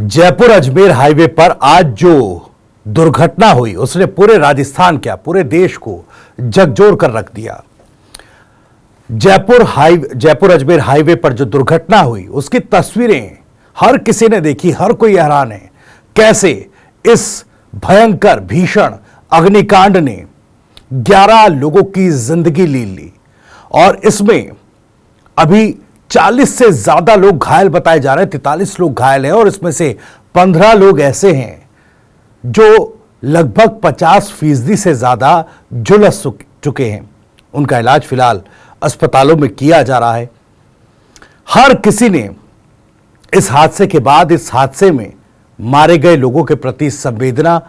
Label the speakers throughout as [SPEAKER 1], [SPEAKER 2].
[SPEAKER 1] Jaipur Ajmer highway पर आज जो दुर्घटना हुई उसने पूरे राजस्थान क्या पूरे देश को झकझोर कर रख दिया। जयपुर अजमेर हाईवे पर जो दुर्घटना हुई उसकी तस्वीरें हर किसी ने देखी, हर कोई हैरान है कैसे इस भयंकर भीषण अग्निकांड ने 11 लोगों की जिंदगी ले ली और इसमें अभी 40 से ज्यादा लोग घायल बताए जा रहे हैं। 43 लोग घायल हैं और इसमें से 15 लोग ऐसे हैं जो लगभग 50% से ज्यादा झुलस चुके हैं। उनका इलाज फिलहाल अस्पतालों में किया जा रहा है। हर किसी ने इस हादसे के बाद इस हादसे में मारे गए लोगों के प्रति संवेदना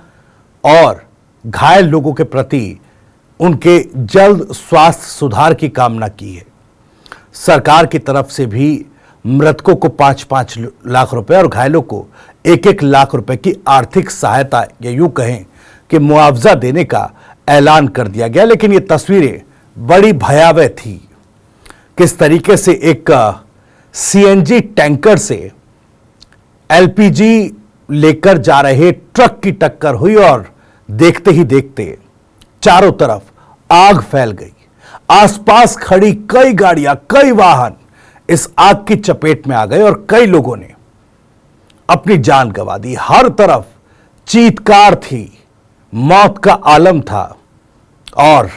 [SPEAKER 1] और घायल लोगों के प्रति उनके जल्द स्वास्थ्य सुधार की कामना की है। सरकार की तरफ से भी मृतकों को 5-5 लाख रुपए और घायलों को 1-1 लाख रुपए की आर्थिक सहायता या यूं कहें कि मुआवजा देने का ऐलान कर दिया गया। लेकिन ये तस्वीरें बड़ी भयावह थी। किस तरीके से एक सीएनजी टैंकर से एलपीजी लेकर जा रहे ट्रक की टक्कर हुई और देखते ही देखते चारों तरफ आग फैल गई। आसपास खड़ी कई गाड़ियां, कई वाहन इस आग की चपेट में आ गए और कई लोगों ने अपनी जान गंवा दी। हर तरफ चीत्कार थी, मौत का आलम था और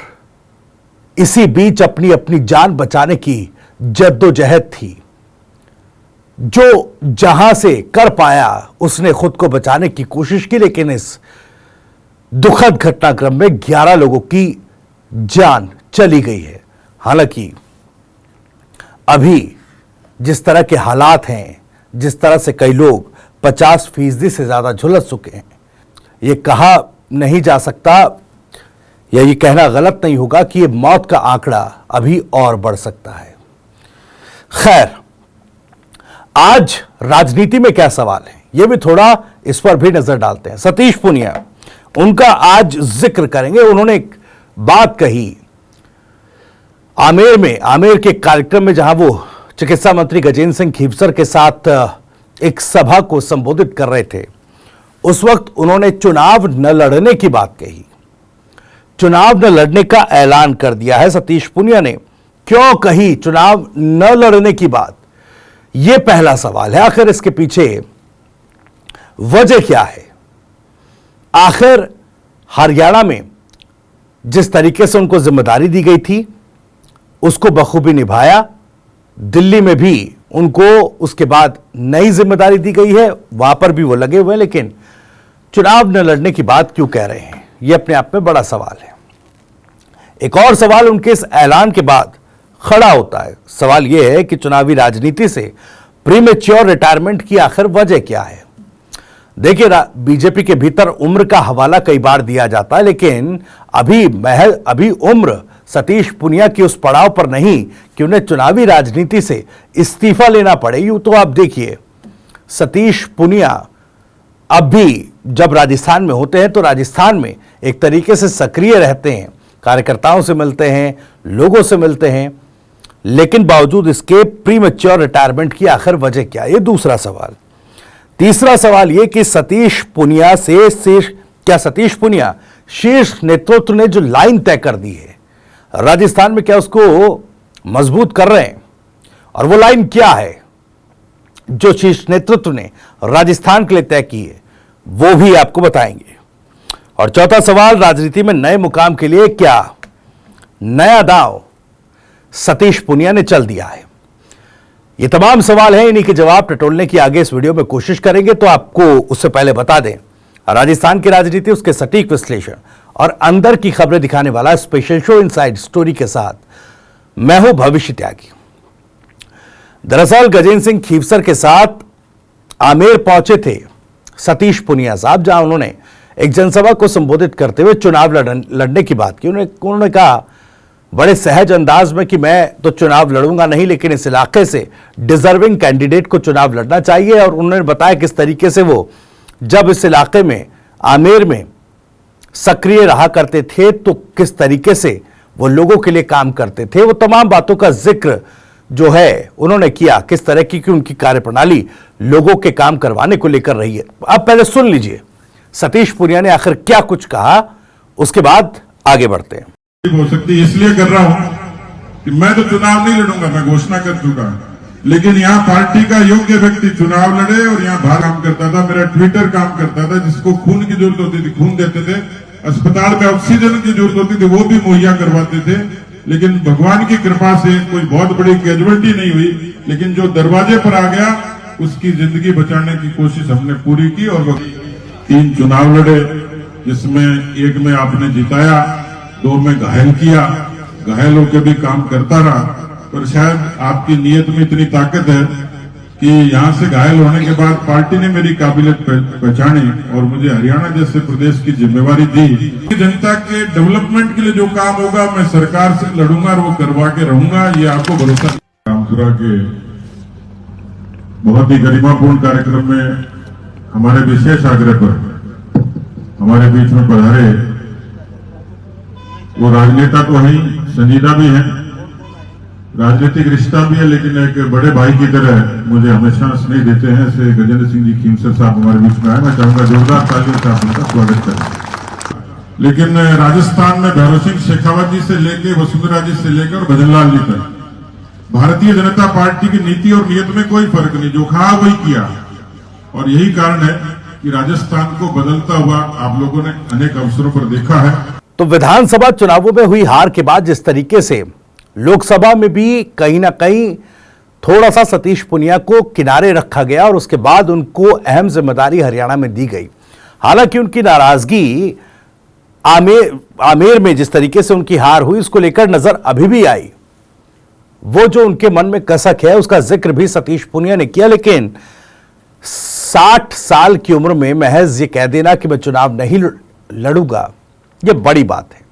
[SPEAKER 1] इसी बीच अपनी अपनी जान बचाने की जद्दोजहद थी। जो जहां से कर पाया उसने खुद को बचाने की कोशिश की, लेकिन इस दुखद घटनाक्रम में 11 लोगों की जान चली गई है। हालांकि अभी जिस तरह के हालात हैं, जिस तरह से कई लोग 50% से ज्यादा झुलस चुके हैं, यह कहा नहीं जा सकता या ये कहना गलत नहीं होगा कि यह मौत का आंकड़ा अभी और बढ़ सकता है। खैर, आज राजनीति में क्या सवाल है, यह भी थोड़ा इस पर भी नजर डालते हैं। सतीश पूनिया, उनका आज जिक्र करेंगे। उन्होंने एक बात कही आमेर के कार्यक्रम में, जहां वो चिकित्सा मंत्री गजेंद्र सिंह खीवसर के साथ एक सभा को संबोधित कर रहे थे। उस वक्त उन्होंने चुनाव न लड़ने की बात कही। चुनाव न लड़ने का ऐलान कर दिया है सतीश पूनिया ने। क्यों कही चुनाव न लड़ने की बात, यह पहला सवाल है। आखिर इसके पीछे वजह क्या है? आखिर हरियाणा में जिस तरीके से उनको जिम्मेदारी दी गई थी उसको बखूबी निभाया। दिल्ली में भी उनको उसके बाद नई जिम्मेदारी दी गई है, वहां पर भी वो लगे हुए हैं, लेकिन चुनाव न लड़ने की बात क्यों कह रहे हैं, यह अपने आप में बड़ा सवाल है। एक और सवाल उनके इस ऐलान के बाद खड़ा होता है। सवाल यह है कि चुनावी राजनीति से प्रीमेच्योर रिटायरमेंट की आखिर वजह क्या है? देखिए, बीजेपी के भीतर उम्र का हवाला कई बार दिया जाता है, लेकिन अभी उम्र सतीश पूनिया की उस पड़ाव पर नहीं कि उन्हें चुनावी राजनीति से इस्तीफा लेना पड़े। यूं तो आप देखिए, सतीश पूनिया अब भी जब राजस्थान में होते हैं तो राजस्थान में एक तरीके से सक्रिय रहते हैं, कार्यकर्ताओं से मिलते हैं, लोगों से मिलते हैं, लेकिन बावजूद इसके प्रीमेच्योर रिटायरमेंट की आखिर वजह क्या? ये दूसरा सवाल। तीसरा सवाल यह कि सतीश पूनिया शीर्ष नेतृत्व ने जो लाइन तय कर दी है राजस्थान में, क्या उसको मजबूत कर रहे हैं? और वो लाइन क्या है जो शीर्ष नेतृत्व ने राजस्थान के लिए तय की है, वो भी आपको बताएंगे। और चौथा सवाल, राजनीति में नए मुकाम के लिए क्या नया दांव सतीश पूनिया ने चल दिया है? ये तमाम सवाल हैं, इन्हीं के जवाब टटोलने की आगे इस वीडियो में कोशिश करेंगे। तो आपको उससे पहले बता दें, राजस्थान की राजनीति, उसके सटीक विश्लेषण और अंदर की खबरें दिखाने वाला स्पेशल शो इनसाइड स्टोरी के साथ मैं हूं भविष्य त्यागी। दरअसल गजेंद्र सिंह खीवसर के साथ आमेर पहुंचे थे सतीश पूनिया साहब, जहां उन्होंने एक जनसभा को संबोधित करते हुए चुनाव लड़ने की बात की। उन्होंने कहा बड़े सहज अंदाज में कि मैं तो चुनाव लड़ूंगा नहीं, लेकिन इस इलाके से डिजर्विंग कैंडिडेट को चुनाव लड़ना चाहिए। और उन्होंने बताया किस तरीके से वो जब इस इलाके में आमेर में सक्रिय रहा करते थे तो किस तरीके से वो लोगों के लिए काम करते थे। वो तमाम बातों का जिक्र जो है उन्होंने किया, किस तरह की उनकी कार्यप्रणाली लोगों के काम करवाने को लेकर रही है। अब पहले सुन लीजिए सतीश पुनिया ने आखिर क्या कुछ कहा, उसके बाद आगे बढ़ते हैं।
[SPEAKER 2] हो सकती इसलिए कर रहा हूं कि मैं तो चुनाव नहीं लड़ूंगा, मैं घोषणा कर चुका, लेकिन यहाँ पार्टी का योग्य व्यक्ति चुनाव लड़े और यहाँ बाहर काम करता था, मेरा ट्विटर काम करता था, जिसको खून की जरूरत होती थी खून देते थे, अस्पताल में ऑक्सीजन की जरूरत होती थी वो भी मुहैया करवाते थे। लेकिन भगवान की कृपा से कोई बहुत बड़ी कैजुअलिटी नहीं हुई, लेकिन जो दरवाजे पर आ गया उसकी जिंदगी बचाने की कोशिश हमने पूरी की और 3 चुनाव लड़े, जिसमें एक में आपने जिताया, 2 में घायल किया, घायल होकर भी काम करता रहा, पर शायद आपकी नीयत में इतनी ताकत है कि यहां से घायल होने के बाद पार्टी ने मेरी काबिलियत पहचानी और मुझे हरियाणा जैसे प्रदेश की जिम्मेवारी दी। जनता के डेवलपमेंट के लिए जो काम होगा मैं सरकार से लड़ूंगा और वो करवा के रहूंगा, ये आपको भरोसा। रामपुरा के बहुत ही गरिमापूर्ण कार्यक्रम में हमारे विशेष आग्रह पर हमारे बीच में पधारे वो राजनेता तो है, संजीदा भी है, राजनीतिक रिश्ता भी है, लेकिन एक बड़े भाई की तरह मुझे हमेशा स्नेह देते हैं। ऐसे गजेंद्र सिंह जी खीमसर साहब हमारे बीच में आए, मैं चाहूंगा जोरदार तालियों से आप उनका स्वागत करें। लेकिन राजस्थान में भैरव सिंह शेखावत जी से लेकर वसुंधरा जी से लेकर भजनलाल जी तक भारतीय जनता पार्टी की नीति और नियत में कोई फर्क नहीं, जो कहा वही किया, और यही कारण है कि राजस्थान को बदलता हुआ आप लोगों ने अनेक अवसरों पर देखा है।
[SPEAKER 1] तो विधानसभा चुनावों में हुई हार के बाद जिस तरीके से लोकसभा में भी कहीं ना कहीं थोड़ा सा सतीश पुनिया को किनारे रखा गया और उसके बाद उनको अहम जिम्मेदारी हरियाणा में दी गई। हालांकि उनकी नाराजगी आमेर में जिस तरीके से उनकी हार हुई उसको लेकर नजर अभी भी आई। वो जो उनके मन में कसक है उसका जिक्र भी सतीश पुनिया ने किया, लेकिन 60 साल की उम्र में महज ये कह देना कि मैं चुनाव नहीं लड़ूंगा, ये बड़ी बात है।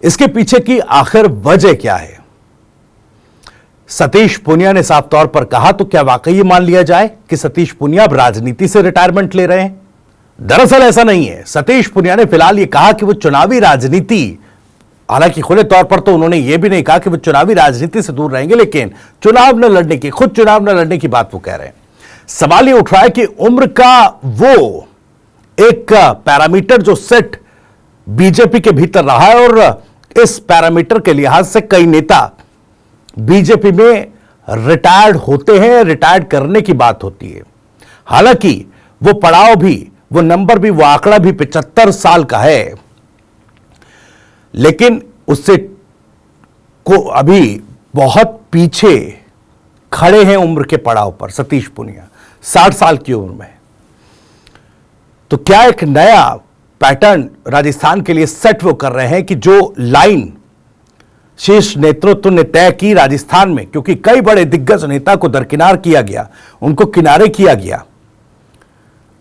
[SPEAKER 1] इसके पीछे की आखिर वजह क्या है? सतीश पुनिया ने साफ तौर पर कहा तो क्या वाकई ये मान लिया जाए कि सतीश पुनिया अब राजनीति से रिटायरमेंट ले रहे हैं? दरअसल ऐसा नहीं है। सतीश पुनिया ने फिलहाल ये कहा कि वो चुनावी राजनीति, हालांकि खुले तौर पर तो उन्होंने ये भी नहीं कहा कि वो चुनावी राजनीति से दूर रहेंगे, लेकिन चुनाव न लड़ने की, खुद चुनाव न लड़ने की बात वो कह रहे हैं। सवाल ये उठ रहा है कि उम्र का वो एक पैरामीटर जो सेट बीजेपी के भीतर रहा है, और इस पैरामीटर के लिहाज से कई नेता बीजेपी में रिटायर्ड होते हैं, रिटायर्ड करने की बात होती है। हालांकि वो पड़ाव भी, वो नंबर भी, वो आंकड़ा भी 75 साल का है, लेकिन उससे को अभी बहुत पीछे खड़े हैं उम्र के पड़ाव पर सतीश पुनिया, 60 साल की उम्र में। तो क्या एक नया पैटर्न राजस्थान के लिए सेट वो कर रहे हैं कि जो लाइन शीर्ष नेतृत्व ने तय की राजस्थान में, क्योंकि कई बड़े दिग्गज नेता को दरकिनार किया गया, उनको किनारे किया गया,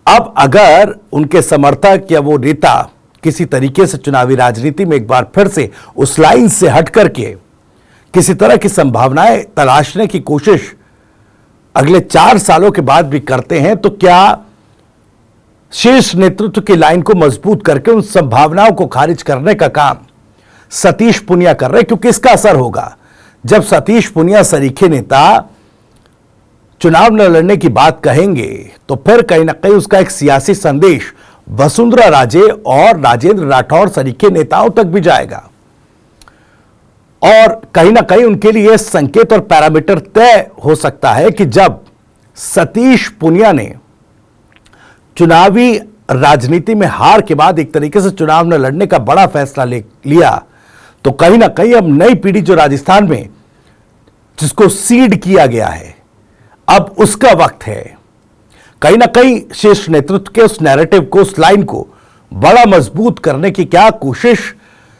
[SPEAKER 1] अब अगर उनके समर्थक या वो नेता किसी तरीके से चुनावी राजनीति में एक बार फिर से उस लाइन से हट करके किसी तरह की संभावनाएं तलाशने की कोशिश अगले 4 सालों के बाद भी करते हैं, तो क्या शीर्ष नेतृत्व की लाइन को मजबूत करके उन संभावनाओं को खारिज करने का काम सतीश पुनिया कर रहे हैं? क्योंकि इसका असर होगा जब सतीश पुनिया सरीखे नेता चुनाव न लड़ने की बात कहेंगे, तो फिर कहीं ना कहीं उसका एक सियासी संदेश वसुंधरा राजे और राजेंद्र राठौर सरीखे नेताओं तक भी जाएगा, और कहीं ना कहीं उनके लिए संकेत और पैरामीटर तय हो सकता है कि जब सतीश पुनिया ने चुनावी राजनीति में हार के बाद एक तरीके से चुनाव न लड़ने का बड़ा फैसला लिया, तो कहीं ना कहीं अब नई पीढ़ी जो राजस्थान में जिसको सीड किया गया है, अब उसका वक्त है। कहीं ना कहीं शीर्ष नेतृत्व के उस नैरेटिव को, उस लाइन को बड़ा मजबूत करने की क्या कोशिश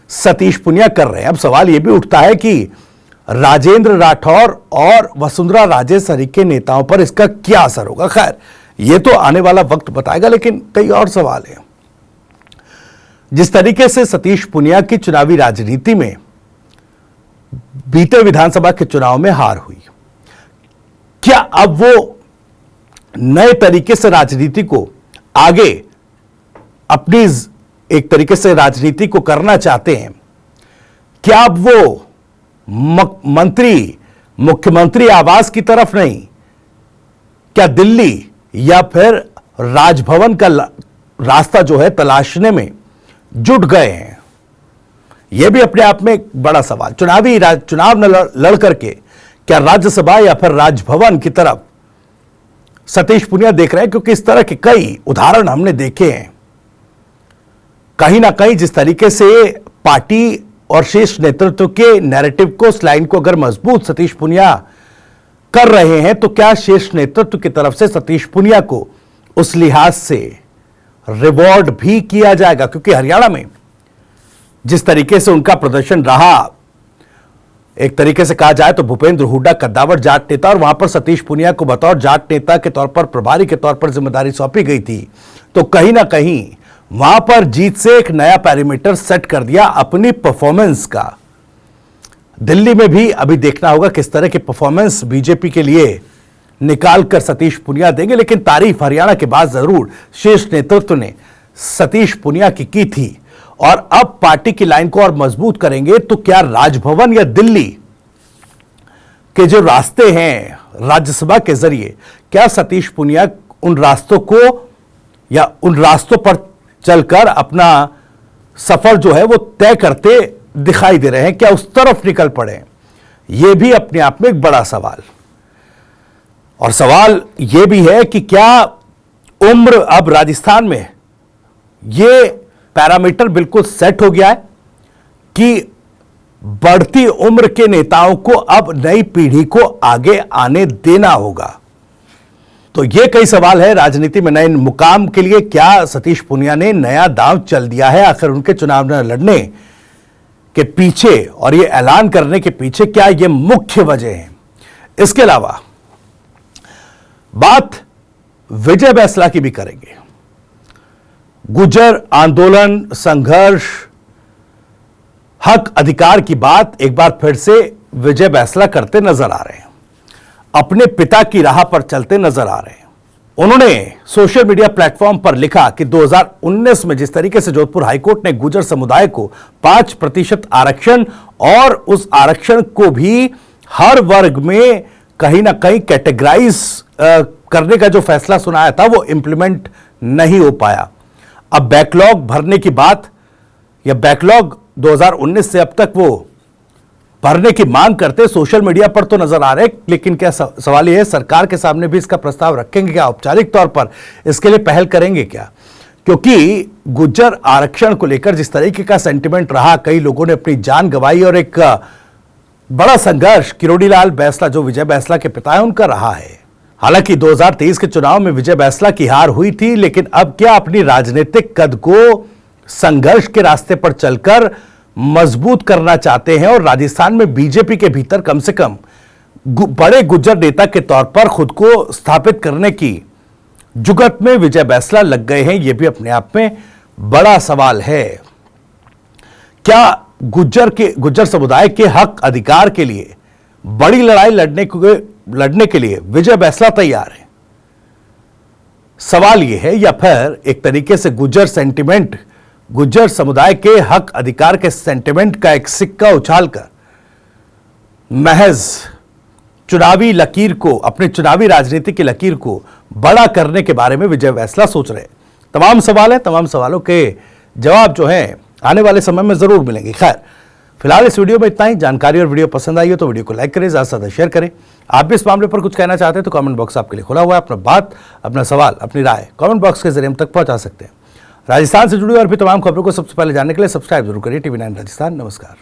[SPEAKER 1] सतीश पुनिया कर रहे हैं। अब सवाल यह भी उठता है कि राजेंद्र राठौर और वसुंधरा राजे सरीखे नेताओं पर इसका क्या असर होगा। खैर, यह तो आने वाला वक्त बताएगा, लेकिन कई और सवाल हैं। जिस तरीके से सतीश पुनिया की चुनावी राजनीति में बीते विधानसभा के चुनाव में हार हुई, क्या अब वो नए तरीके से राजनीति को आगे अपनी एक तरीके से राजनीति को करना चाहते हैं? क्या अब वो मंत्री मुख्यमंत्री आवास की तरफ नहीं, क्या दिल्ली या फिर राजभवन का रास्ता जो है तलाशने में जुट गए हैं? यह भी अपने आप में एक बड़ा सवाल। चुनाव न लड़ करके क्या राज्यसभा या फिर राजभवन की तरफ सतीश पुनिया देख रहे हैं? क्योंकि इस तरह के कई उदाहरण हमने देखे हैं। कहीं ना कहीं जिस तरीके से पार्टी और शीर्ष नेतृत्व के नैरेटिव को, उस लाइन को अगर मजबूत सतीश पुनिया कर रहे हैं, तो क्या शीर्ष नेतृत्व की तरफ से सतीश पुनिया को उस लिहाज से रिवॉर्ड भी किया जाएगा? क्योंकि हरियाणा में जिस तरीके से उनका प्रदर्शन रहा, एक तरीके से कहा जाए तो भूपेंद्र हुड्डा कद्दावर जाट नेता, और वहां पर सतीश पुनिया को बतौर जाट नेता के तौर पर, प्रभारी के तौर पर जिम्मेदारी सौंपी गई थी, तो कहीं ना कहीं वहां पर जीत से एक नया पैरामीटर सेट कर दिया अपनी परफॉर्मेंस का। दिल्ली में भी अभी देखना होगा किस तरह की परफॉर्मेंस बीजेपी के लिए निकाल कर सतीश पुनिया देंगे, लेकिन तारीफ हरियाणा के बाद जरूर शीर्ष नेतृत्व ने सतीश पुनिया की थी। और अब पार्टी की लाइन को और मजबूत करेंगे, तो क्या राजभवन या दिल्ली के जो रास्ते हैं राज्यसभा के जरिए, क्या सतीश पुनिया उन रास्तों को या उन रास्तों पर चलकर अपना सफर जो है वो तय करते दिखाई दे रहे हैं? क्या उस तरफ निकल पड़े? यह भी अपने आप में एक बड़ा सवाल। और सवाल यह भी है कि क्या उम्र अब राजस्थान में यह पैरामीटर बिल्कुल सेट हो गया है कि बढ़ती उम्र के नेताओं को अब नई पीढ़ी को आगे आने देना होगा? तो ये कई सवाल है राजनीति में। नए मुकाम के लिए क्या सतीश पुनिया ने नया दांव चल दिया है? आखिर उनके चुनाव न लड़ने के पीछे और ये ऐलान करने के पीछे क्या ये मुख्य वजह है? इसके अलावा बात विजय बैंसला की भी करेंगे। गुर्जर आंदोलन, संघर्ष, हक अधिकार की बात एक बार फिर से विजय बैंसला करते नजर आ रहे हैं, अपने पिता की राह पर चलते नजर आ रहे हैं। उन्होंने सोशल मीडिया प्लेटफॉर्म पर लिखा कि 2019 में जिस तरीके से जोधपुर हाईकोर्ट ने गुर्जर समुदाय को 5% आरक्षण और उस आरक्षण को भी हर वर्ग में कहीं ना कहीं कैटेगराइज करने का जो फैसला सुनाया था, वो इंप्लीमेंट नहीं हो पाया। अब बैकलॉग भरने की बात, या बैकलॉग 2019 से अब तक वो भरने की मांग करते सोशल मीडिया पर तो नजर आ रहे, लेकिन क्या सवाल यह है सरकार के सामने भी इसका प्रस्ताव रखेंगे क्या? औपचारिक तौर पर इसके लिए पहल करेंगे क्या? क्योंकि गुर्जर आरक्षण को लेकर जिस तरीके का सेंटिमेंट रहा, कई लोगों ने अपनी जान गंवाई और एक बड़ा संघर्ष किरोड़ीलाल बैंसला जो विजय बैंसला के पिता है उनका रहा है। हालांकि 2023 के चुनाव में विजय बैंसला की हार हुई थी, लेकिन अब क्या अपनी राजनीतिक कद को संघर्ष के रास्ते पर चलकर मजबूत करना चाहते हैं और राजस्थान में बीजेपी के भीतर कम से कम बड़े गुर्जर नेता के तौर पर खुद को स्थापित करने की जुगत में विजय बैंसला लग गए हैं? यह भी अपने आप में बड़ा सवाल है। क्या गुर्जर समुदाय के हक अधिकार के लिए बड़ी लड़ाई लड़ने के लिए विजय बैंसला तैयार है? सवाल यह है, या फिर एक तरीके से गुर्जर समुदाय के हक अधिकार के सेंटिमेंट का एक सिक्का उछालकर महज चुनावी लकीर को, अपने चुनावी राजनीति की लकीर को बड़ा करने के बारे में विजय बैंसला सोच रहे हैं? तमाम सवाल हैं, तमाम सवालों के जवाब जो हैं आने वाले समय में जरूर मिलेंगे। खैर, फिलहाल इस वीडियो में इतना ही। जानकारी और वीडियो पसंद आई हो तो वीडियो को लाइक करें, ज्यादा से ज्यादा शेयर करें। आप भी इस मामले पर कुछ कहना चाहते हैं तो कमेंट बॉक्स आपके लिए खुला हुआ है। अपना बात, अपना सवाल, अपनी राय कमेंट बॉक्स के जरिए हम तक पहुंचा सकते हैं। राजस्थान से जुड़ी और भी तमाम खबरों को सबसे पहले जानने के लिए सब्सक्राइब जरूर करिए टीवी 9 राजस्थान। नमस्कार।